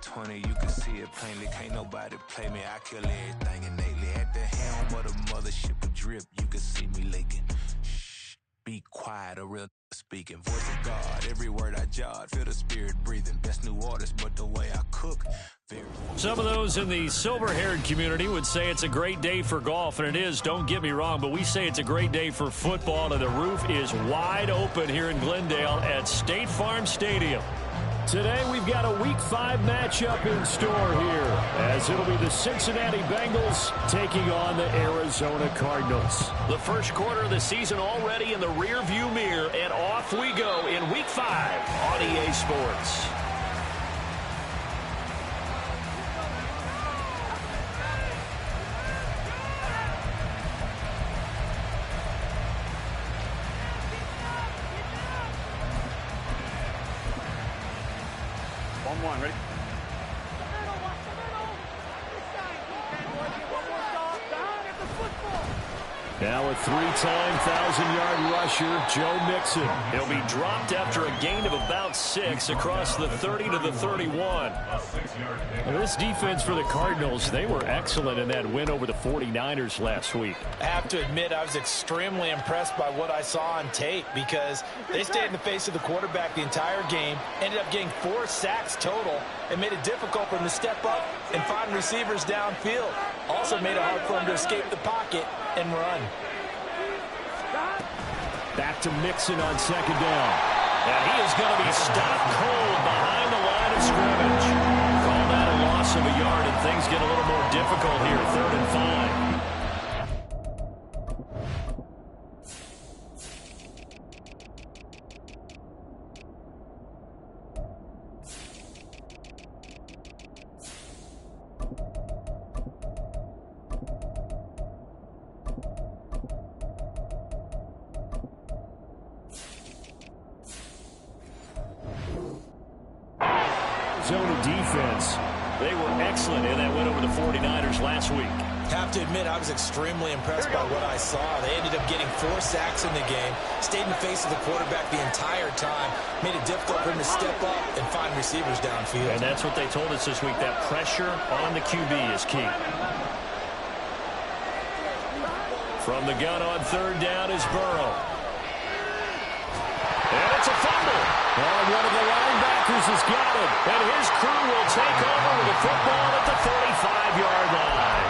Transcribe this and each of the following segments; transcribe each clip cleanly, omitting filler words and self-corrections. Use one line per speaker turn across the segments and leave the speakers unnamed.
20, you can see it plainly. Can't nobody play me. I kill everything innately. At the helm of the mothership of drip, you can see me leaking. Shh, be quiet, a real speaking. Voice of God, every word I jot. Feel the spirit breathing. Best new artist, but the way I cook.
Some of those in the silver-haired community would say it's a great day for golf, and it is, don't get me wrong, but we say it's a great day for football, and the roof is wide open here in Glendale at State Farm Stadium. Today we've got a Week 5 matchup in store here, as it'll be the Cincinnati Bengals taking on the Arizona Cardinals. The first quarter of the season already in the rear-view mirror, and off we go in Week 5 on EA Sports.
One, ready?
Now a three-time 1,000-yard rusher, Joe Mixon. He'll be dropped after a gain of about 6 across the 30 to the 31. And this defense for the Cardinals, they were excellent in that win over the 49ers last week.
I have to admit, I was extremely impressed by what I saw on tape because they stayed in the face of the quarterback the entire game, ended up getting 4 sacks total, and made it difficult for him to step up and find receivers downfield. Also made it hard for him to escape the pocket and run.
Back to Mixon on second down. And he is going to be stopped cold behind the line of scrimmage. Call that a loss of a yard, and things get a little more difficult here, 3rd and 5. Zone defense. They were excellent in that win over the 49ers last week.
Have to admit, I was extremely impressed by what I saw. They ended up getting 4 sacks in the game, stayed in the face of the quarterback the entire time, made it difficult for him to step up and find receivers downfield.
And that's what they told us this week, that pressure on the QB is key. From the gun on 3rd down is Burrow. And it's a fumble. And one of the linebackers has got it. And his crew will take over with the football at the 45-yard line.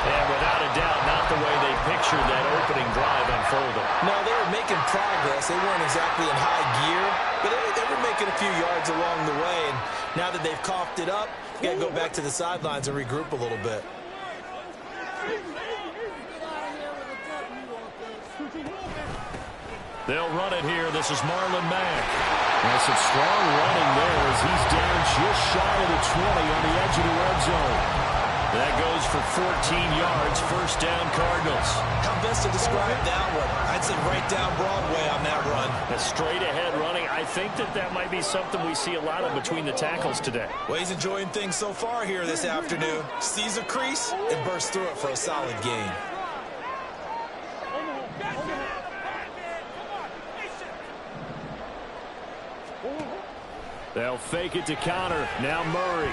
And without a doubt, not the way they pictured that opening drive unfolding.
No, they were making progress. They weren't exactly in high gear, but they were making a few yards along the way. And now that they've coughed it up, you got to go back to the sidelines and regroup a little bit.
They'll run it here. This is Marlon Mack. That's some strong running there as he's down just shy of the 20 on the edge of the red zone. That goes for 14 yards. First down, Cardinals.
How best to describe that one? I'd say right down Broadway on that run.
A straight-ahead running. I think that might be something we see a lot of between the tackles today.
Well, he's enjoying things so far here this afternoon. Sees a crease and bursts through it for a solid gain.
They'll fake it to counter. Now Murray.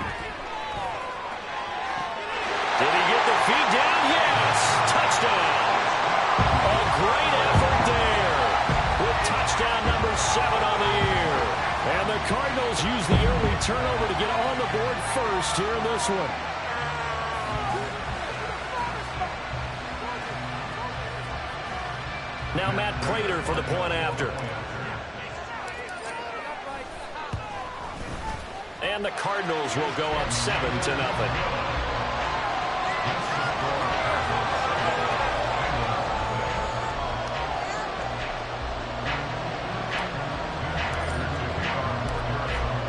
Did he get the feet down? Yes! Touchdown! A great effort there with touchdown number 7 on the year. And the Cardinals use the early turnover to get on the board first here in this one. Now Matt Prater for the point after. And the Cardinals will go up 7-0.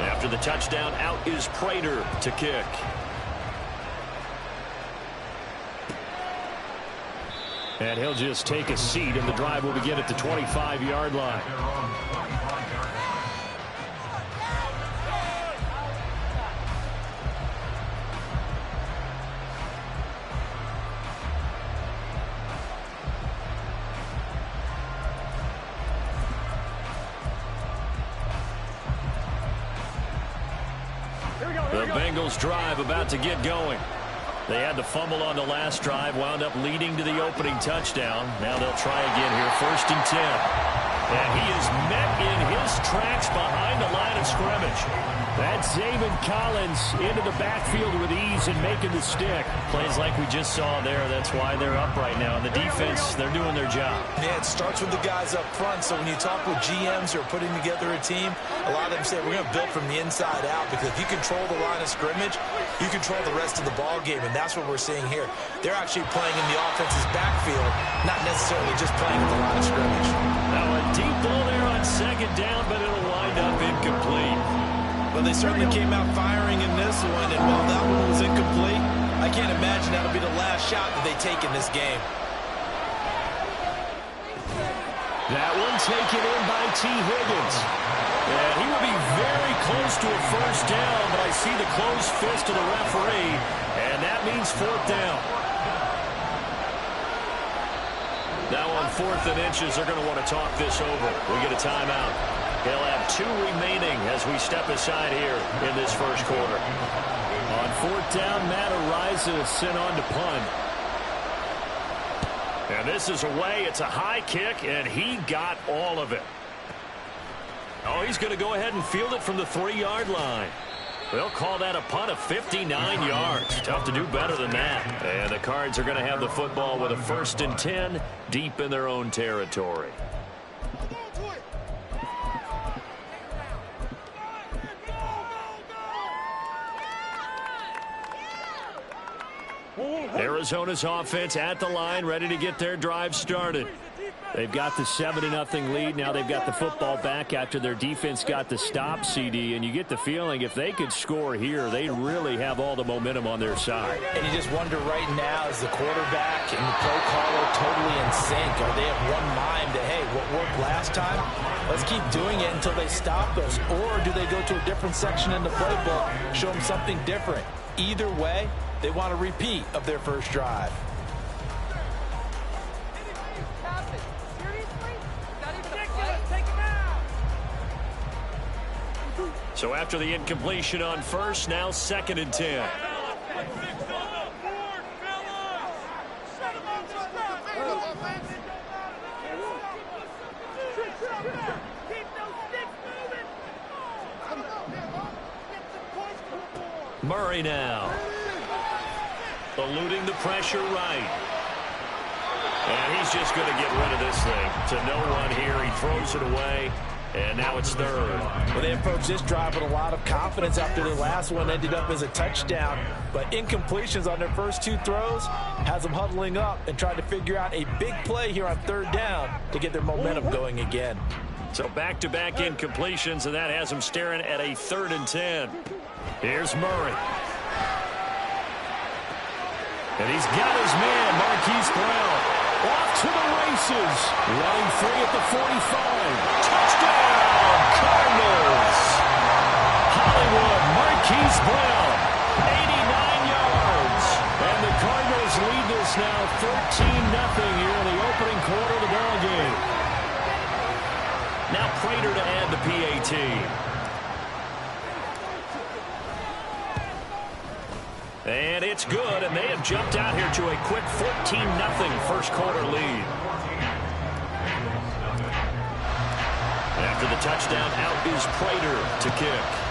After the touchdown, out is Prater to kick. And he'll just take a seat, and the drive will begin at the 25-yard line. The Bengals drive about to get going. They had the fumble on the last drive, wound up leading to the opening touchdown. Now they'll try again here, 1st and 10. And he is met in his tracks behind the line of scrimmage. That's Zaven Collins into the backfield with ease and making the stick. Plays like we just saw there. That's why they're up right now. And the defense, they're doing their job.
Yeah, it starts with the guys up front. So when you talk with GMs who are putting together a team, a lot of them say we're going to build from the inside out, because if you control the line of scrimmage, you control the rest of the ball game, and that's what we're seeing here. They're actually playing in the offense's backfield, not necessarily just playing at the line of scrimmage.
Now a deep ball there on 2nd down, but it'll wind up incomplete.
Well, they certainly came out firing in this one, and while that one was incomplete, I can't imagine that'll be the last shot that they take in this game.
That one taken in by T. Higgins. And he will be very close to a 1st down, but I see the closed fist of the referee, and that means 4th down. Now on 4th and inches, they're going to want to talk this over. We get a timeout. They'll have 2 remaining as we step aside here in this 1st quarter. On 4th down, Matt Araiza is sent on to punt. And this is away. It's a high kick, and he got all of it. Oh, he's going to go ahead and field it from the 3-yard line. They'll call that a punt of 59 yards. Tough to do better than that. And the Cards are going to have the football with a 1st and 10 deep in their own territory. Arizona's offense at the line, ready to get their drive started. They've got the 7-0 lead. Now they've got the football back after their defense got the stop, CD. And you get the feeling if they could score here, they'd really have all the momentum on their side.
And you just wonder right now, is the quarterback and the play caller totally in sync? Are they of one mind that, hey, what worked last time, let's keep doing it until they stop us? Or do they go to a different section in the playbook, show them something different? Either way, they want a repeat of their first drive.
So after the incompletion on 1st, now 2nd and 10. Murray now. Eluding the pressure right. And he's just going to get rid of this thing to no one here. He throws it away. And now it's 3rd.
Well, they approached this drive with a lot of confidence after their last one ended up as a touchdown. But incompletions on their first 2 throws has them huddling up and trying to figure out a big play here on 3rd down to get their momentum going again.
So back-to-back incompletions, and that has them staring at a 3rd and 10. Here's Murray. And he's got his man, Marquise Brown. Off to the races. Running free at the 45. Touchdown, Cardinals. Hollywood, Marquise Brown, 89 yards. And the Cardinals lead this now 13-0 here in the opening quarter of the ball game. Now Prater to add the PAT. And it's good, and they have jumped out here to a quick 14-0 first quarter lead. After the touchdown, out is Prater to kick.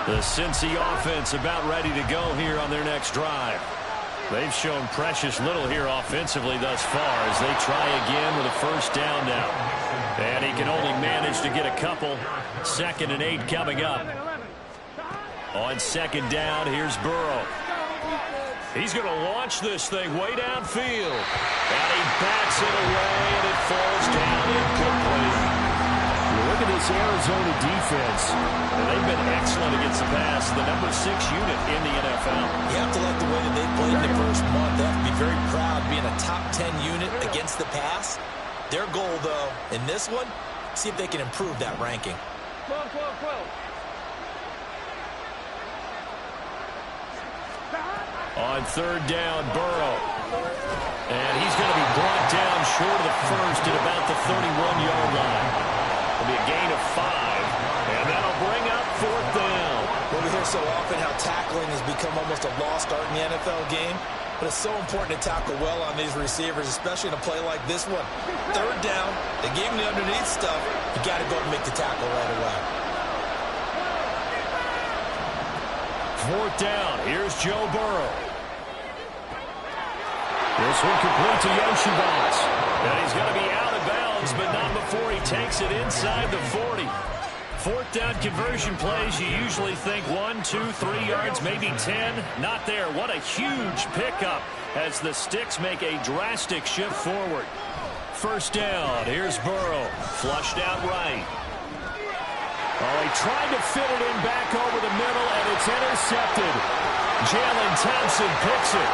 The Cincy offense about ready to go here on their next drive. They've shown precious little here offensively thus far as they try again with a first down now. And he can only manage to get a couple. 2nd and 8 coming up. On 2nd down, here's Burrow. He's going to launch this thing way downfield. And he backs it away, and it falls down incomplete. Look at this Arizona defense. They've been excellent against the pass. The number 6 unit in the NFL.
You have to like the way that they played in the first month. They have to be very proud being a top 10 unit against the pass. Their goal, though, in this one, see if they can improve that ranking.
12, 12, 12.
On third down, Burrow. And he's going to be brought down short of the first at about the 31-yard line. It'll be a gain of 5, and that'll bring up fourth down.
Well, we hear so often how tackling has become almost a lost art in the NFL game, but it's so important to tackle well on these receivers, especially in a play like this one. Third down, they gave him the underneath stuff. You got to go and make the tackle right away.
Fourth down, here's Joe Burrow. This one complete to Yoshibas. And he's going to be out of bounds, but not before he takes it inside the 40. Fourth down conversion plays, you usually think 1, 2, 3 yards, maybe 10. Not there. What a huge pickup as the Sticks make a drastic shift forward. First down, here's Burrow. Flushed out right. Oh, he tried to fit it in back over the middle, and it's intercepted. Jalen Thompson picks it.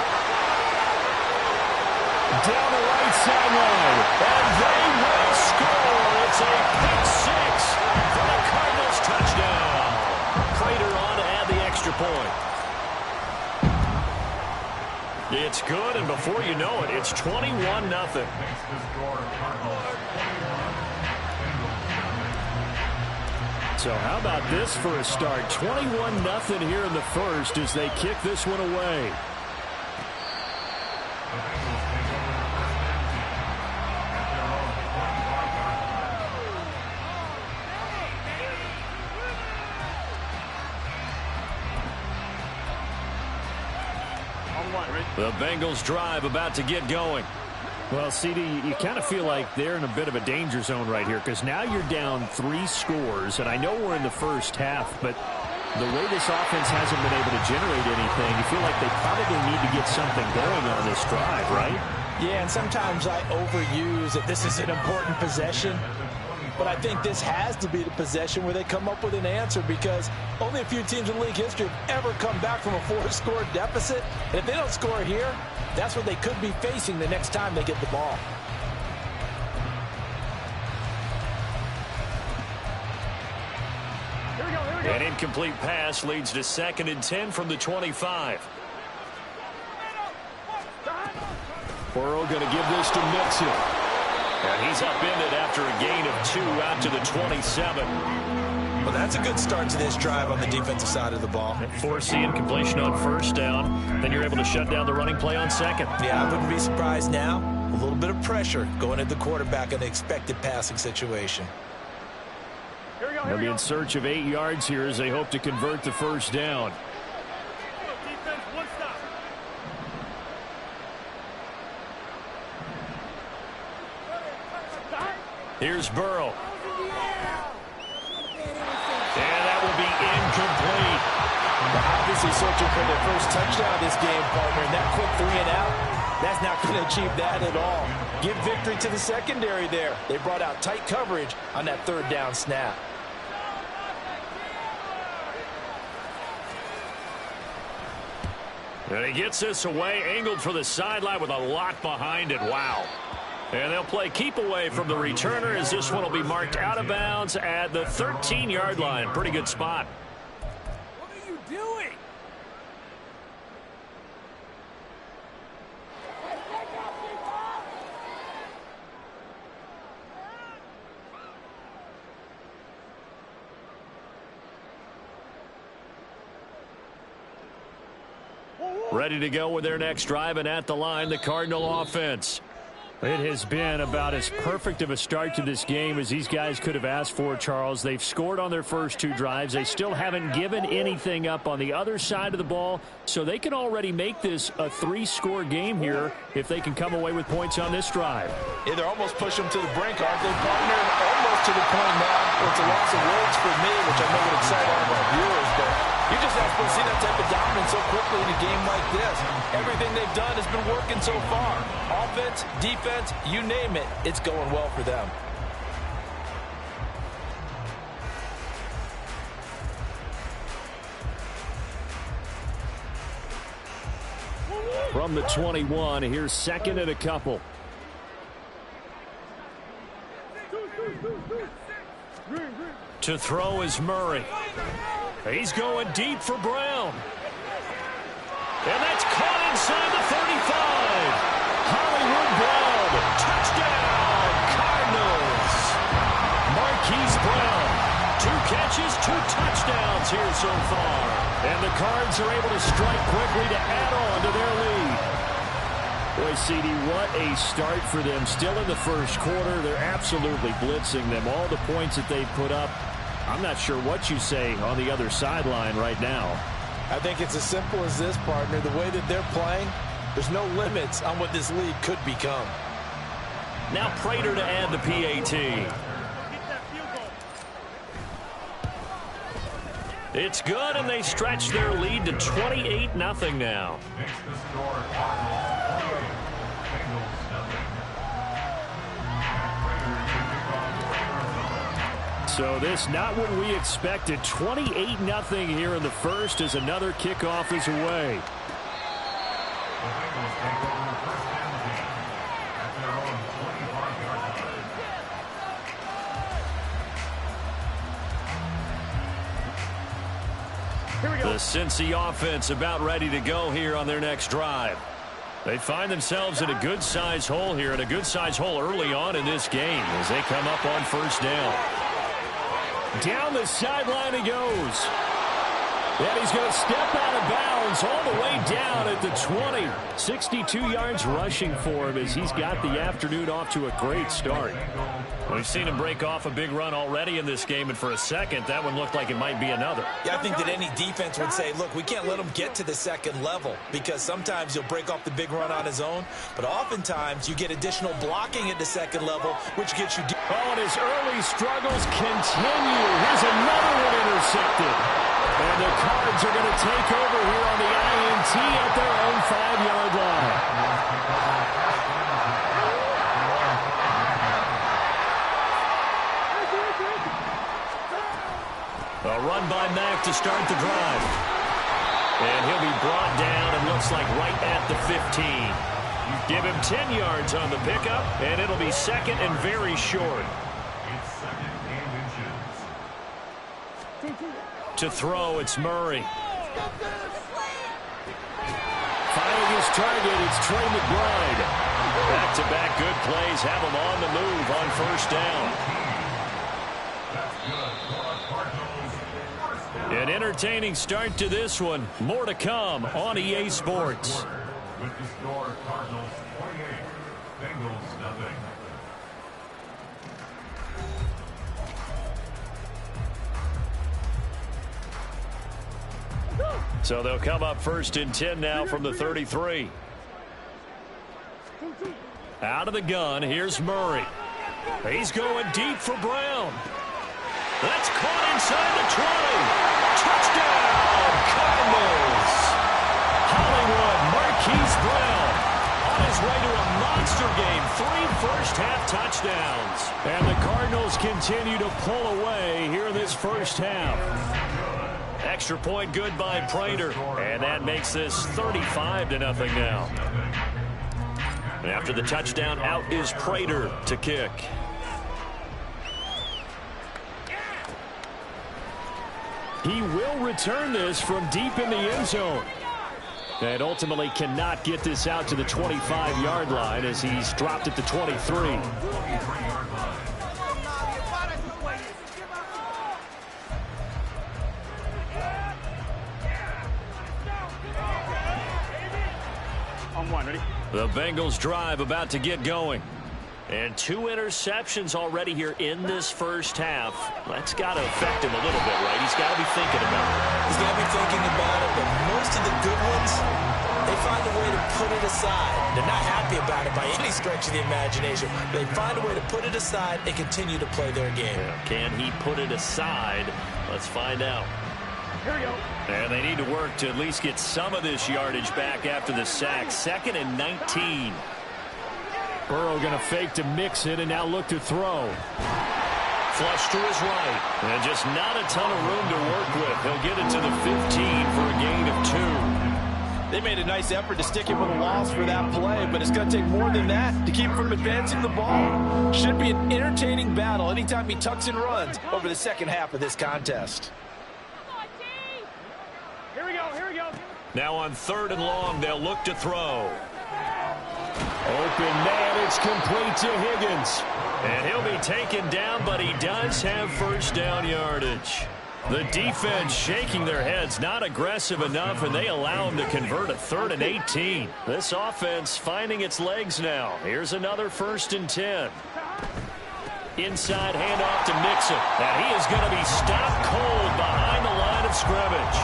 Down the right sideline, and they will score. It's a pick 6 for the Cardinals touchdown. Prater on to add the extra point. It's good, and before you know it, it's 21-0. So how about this for a start? 21-0 here in the first as they kick this one away. The Bengals drive about to get going. Well, CD, you kind of feel like they're in a bit of a danger zone right here because now you're down 3 scores, and I know we're in the first half, but the way this offense hasn't been able to generate anything, you feel like they probably need to get something going on this drive, right?
Yeah, and sometimes I overuse that this is an important possession. But I think this has to be the possession where they come up with an answer because only a few teams in league history have ever come back from a 4-score deficit. And if they don't score here, that's what they could be facing the next time they get the ball.
Here we go.
An incomplete pass leads to 2nd and 10 from the 25. Burrow going to give this to Mixon. And he's upended after a gain of 2 out to the 27.
Well, that's a good start to this drive on the defensive side of the ball.
Forcing completion on first down. Then you're able to shut down the running play on second.
Yeah, I wouldn't be surprised now. A little bit of pressure going at the quarterback in the expected passing situation.
They'll be in search of 8 yards here as they hope to convert the first down.
Defense, one stop.
Here's Burrow. And that will be incomplete.
Obviously searching for their first touchdown this game, partner. And that quick 3 and out, that's not going to achieve that at all. Give victory to the secondary there. They brought out tight coverage on that third down snap.
And he gets this away, angled for the sideline with a lot behind it. Wow. And they'll play keep away from the returner as this one will be marked out of bounds at the 13-yard line. Pretty good spot.
What are you doing?
Ready to go with their next drive, and at the line, the Cardinal offense. It has been about as perfect of a start to this game as these guys could have asked for, Charles. They've scored on their first 2 drives. They still haven't given anything up on the other side of the ball, so they can already make this a 3-score game here if they can come away with points on this drive.
Yeah, they're almost pushing them to the brink, aren't they, partner? Almost to the point now where it's a loss of words for me, which I know would excite all of our viewers, but you just have to see that type of dominance so quickly in a game like this. Everything they've done has been working so far. Offense, defense, you name it, it's going well for them.
From the 21, here's 2nd and a couple. To throw is Murray. He's going deep for Brown. And that's caught inside the 35. Hollywood Brown, touchdown, Cardinals. Marquise Brown, 2 catches, 2 touchdowns here so far. And the Cards are able to strike quickly to add on to their lead. Boy, CD, what a start for them. Still in the first quarter, they're absolutely blitzing them. All the points that they've put up, I'm not sure what you say on the other sideline right now.
I think it's as simple as this, partner. The way that they're playing, there's no limits on what this league could become.
Now Prater to add the PAT. It's good, and they stretch their lead to 28-0 now. So this not what we expected. 28-0 here in the first as another kickoff is away. The Cincy offense about ready to go here on their next drive. They find themselves in a good-sized hole here, and a good-sized hole early on in this game as they come up on first down. Down the sideline he goes. And he's going to step out of bounds all the way down at the 20. 62 yards rushing for him as he's got the afternoon off to a great start. We've seen him break off a big run already in this game, and for a second, that one looked like it might be another.
Yeah, I think that any defense would say, look, we can't let him get to the second level because sometimes he'll break off the big run on his own, but oftentimes you get additional blocking at the second level, which gets you deep.
Oh, and his early struggles continue. Here's another one intercepted. And the Cards are going to take over here on the INT at their own 5-yard line. A run by Mack to start the drive. And he'll be brought down and looks like right at the 15. Give him 10 yards on the pickup, and it'll be second and very short. To throw, it's Murray. Finding his target, it's Trey McBride. Back-to-back good plays have him on the move on first down. An entertaining start to this one. More to come on EA Sports.
With the score, Cardinals 28, Bengals 0.
So they'll come up first and 10 now from the 33. Out of the gun, here's Murray. He's going deep for Brown. That's caught inside the 20. Touchdown, Cardinals. Hollywood, Marquise Brown on his way to a monster game. 3 first-half touchdowns. And the Cardinals continue to pull away here in this first half. Extra point good by Prater. And that makes this 35-0 now. And after the touchdown, out is Prater to kick. He will return this from deep in the end zone. And ultimately cannot get this out to the 25-yard line as he's dropped at the 23.
On one, ready?
The Bengals drive about to get going. And 2 interceptions already here in this first half. That's got to affect him a little bit, right? He's got to be thinking about it.
He's got to be thinking about it, but most of the good ones, they find a way to put it aside. They're not happy about it by any stretch of the imagination. They find a way to put it aside and continue to play their game.
Can he put it aside? Let's find out.
Here we go.
And they need to work to at least get some of this yardage back after the sack. 2nd and 19. Burrow going to fake to Mixon and now look to throw. Flush to his right. And just not a ton of room to work with. He'll get it to the 15 for a gain of 2.
They made a nice effort to stick him with a loss for that play, but it's going to take more than that to keep him from advancing the ball. Should be an entertaining battle anytime he tucks and runs over the second half of this contest.
Here we go, here we go.
Now on 3rd and long, they'll look to throw. Open man, it's complete to Higgins. And he'll be taken down, but he does have first down yardage. The defense shaking their heads, not aggressive enough, and they allow him to convert a 3rd and 18. This offense finding its legs now. Here's another 1st and 10. Inside handoff to Mixon. And he is going to be stopped cold behind the line of scrimmage.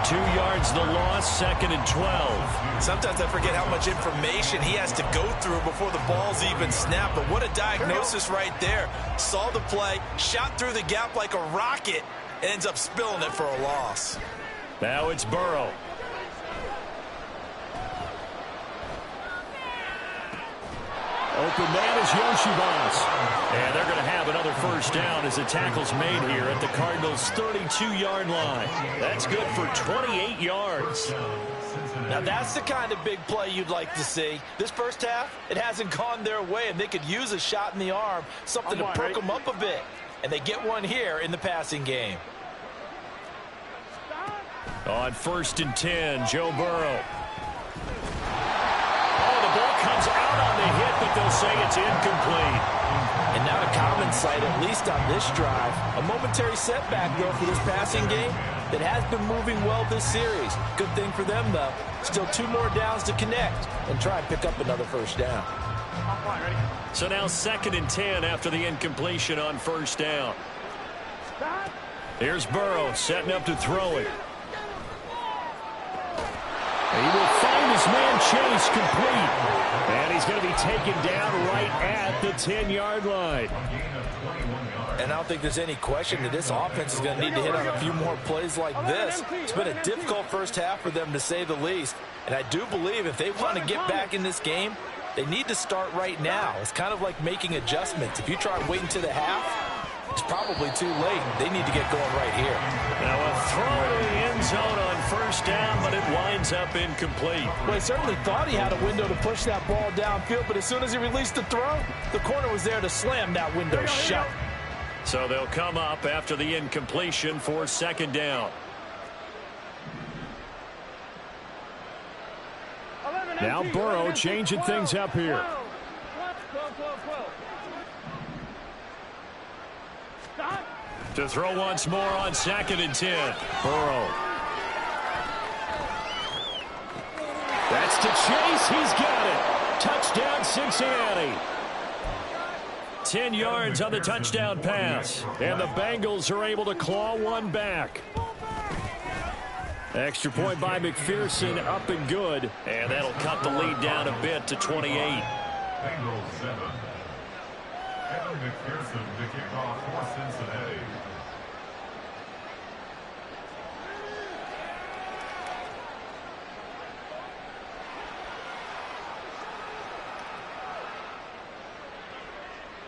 2 yards the loss, 2nd and 12.
Sometimes I forget how much information he has to go through before the ball's even snapped. But what a diagnosis right there. Saw the play, shot through the gap like a rocket, and ends up spilling it for a loss.
Now it's Burrow. Open man is Yoshibas. And they're going to have another first down as the tackle's made here at the Cardinals' 32-yard line. That's good for 28 yards.
Now that's the kind of big play you'd like to see. This first half, it hasn't gone their way, and they could use a shot in the arm, something to perk them up a bit. And they get one here in the passing game.
On 1st and 10, Joe Burrow. Oh, the ball comes out on the hit, but they'll say it's incomplete.
And not a common sight, at least on this drive. A momentary setback, though, for this passing game that has been moving well this series. Good thing for them, though. Still 2 more downs to connect and try and pick up another first down.
So now 2nd and 10 after the incompletion on 1st down. Here's Burrow setting up to throw it. He will find his man Chase complete. And he's going to be taken down right at the 10-yard line.
And I don't think there's any question that this offense is going to need to hit on a few more plays like this. It's been a difficult first half for them, to say the least. And I do believe if they want to get back in this game, they need to start right now. It's kind of like making adjustments. If you try and wait until the half, it's probably too late. They need to get going right here.
Now a throw to the end zone on 1st down, but it winds up incomplete.
Well, he certainly thought he had a window to push that ball downfield, but as soon as he released the throw, the corner was there to slam that window shut.
So they'll come up after the incompletion for 2nd down. Now Burrow changing things up here. To throw once more on 2nd and 10. Burrow. That's to Chase. He's got it. Touchdown, Cincinnati. 10 yards on the touchdown pass. And the Bengals are able to claw one back. Extra point by McPherson, up and good. And that'll cut the lead down a bit to 28.
Bengals 7. Evan McPherson to kick off for Cincinnati.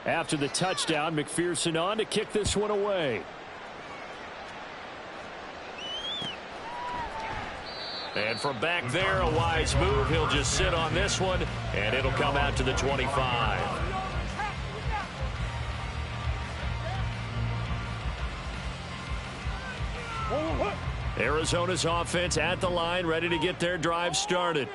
After the touchdown, McPherson on to kick this one away. And from back there, a wise move. He'll just sit on this one, and it'll come out to the 25. Arizona's offense at the line, ready to get their drive started.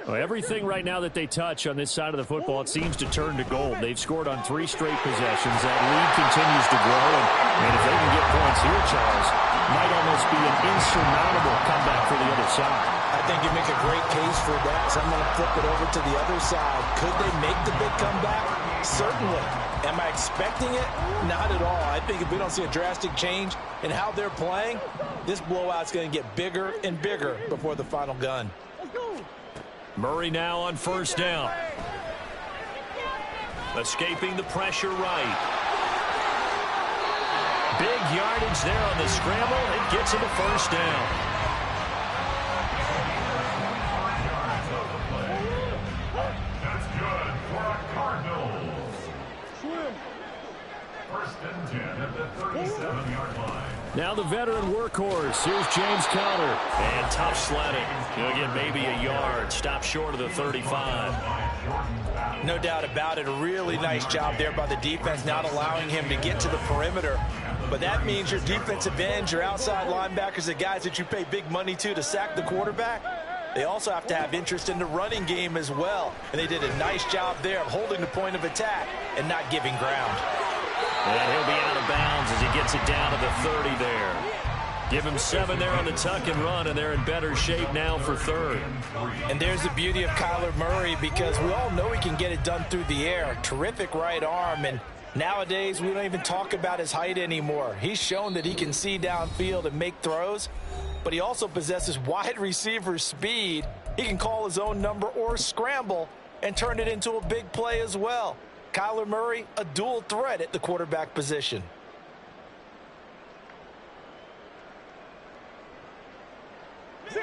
Well, everything right now that they touch on this side of the football, it seems to turn to gold. They've scored on 3 straight possessions. That lead continues to grow, and if they can get points here, Charles, might almost be an insurmountable comeback for the other side.
I think you make a great case for that, so I'm going to flip it over to the other side. Could they make the big comeback? Certainly. Am I expecting it? Not at all. I think if we don't see a drastic change in how they're playing, this blowout's going to get bigger and bigger before the final gun.
Murray now on 1st down. Escaping the pressure right. Big yardage there on the scramble. It gets him a 1st down.
That's good for a Cardinals. 1st and 10 at the 37-yard line.
Now the veteran workhorse. Here's James Conner. And tough sledding. He'll get maybe a yard. Stop short of the 35.
No doubt about it. A really nice job there by the defense, not allowing him to get to the perimeter. But that means your defensive ends, your outside linebackers, the guys that you pay big money to sack the quarterback, they also have to have interest in the running game as well. And they did a nice job there of holding the point of attack and not giving ground.
And he'll be out of bounds as he gets it down to the 30 there. Give him 7 there on the tuck and run, and they're in better shape now for third.
And there's the beauty of Kyler Murray, because we all know he can get it done through the air. Terrific right arm, and nowadays we don't even talk about his height anymore. He's shown that he can see downfield and make throws, but he also possesses wide receiver speed. He can call his own number or scramble and turn it into a big play as well. Kyler Murray, a dual threat at the quarterback position.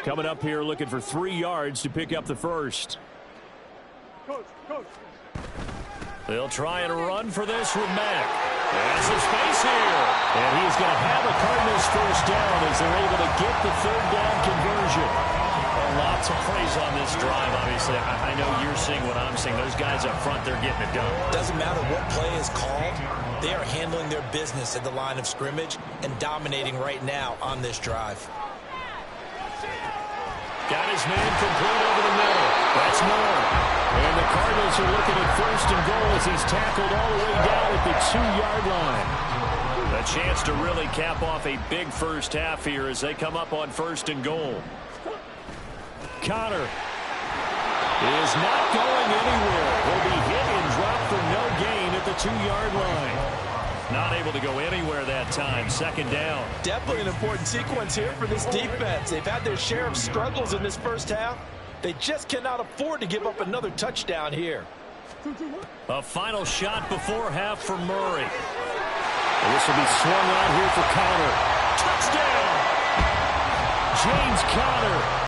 Coming up here looking for 3 yards to pick up the first.
Coach.
They'll try and run for this with Mack. There's some space here. And he's going to have the Cardinals first down as they're able to get the 3rd down conversion. Well, lots of praise on this drive, obviously. I know you're seeing what I'm seeing. Those guys up front, they're getting it done.
Doesn't matter what play is called. They are handling their business at the line of scrimmage and dominating right now on this drive.
Got his man complete over the middle. That's Moore. And the Cardinals are looking at 1st and goal as he's tackled all the way down at the 2-yard line. A chance to really cap off a big first half here as they come up on 1st and goal. Connor is not going anywhere. He'll be hit and dropped for no gain at the 2-yard line. Not able to go anywhere that time. 2nd down.
Definitely an important sequence here for this defense. They've had their share of struggles in this first half. They just cannot afford to give up another touchdown here.
A final shot before half for Murray. And this will be swung out here for Connor. Touchdown! James Conner.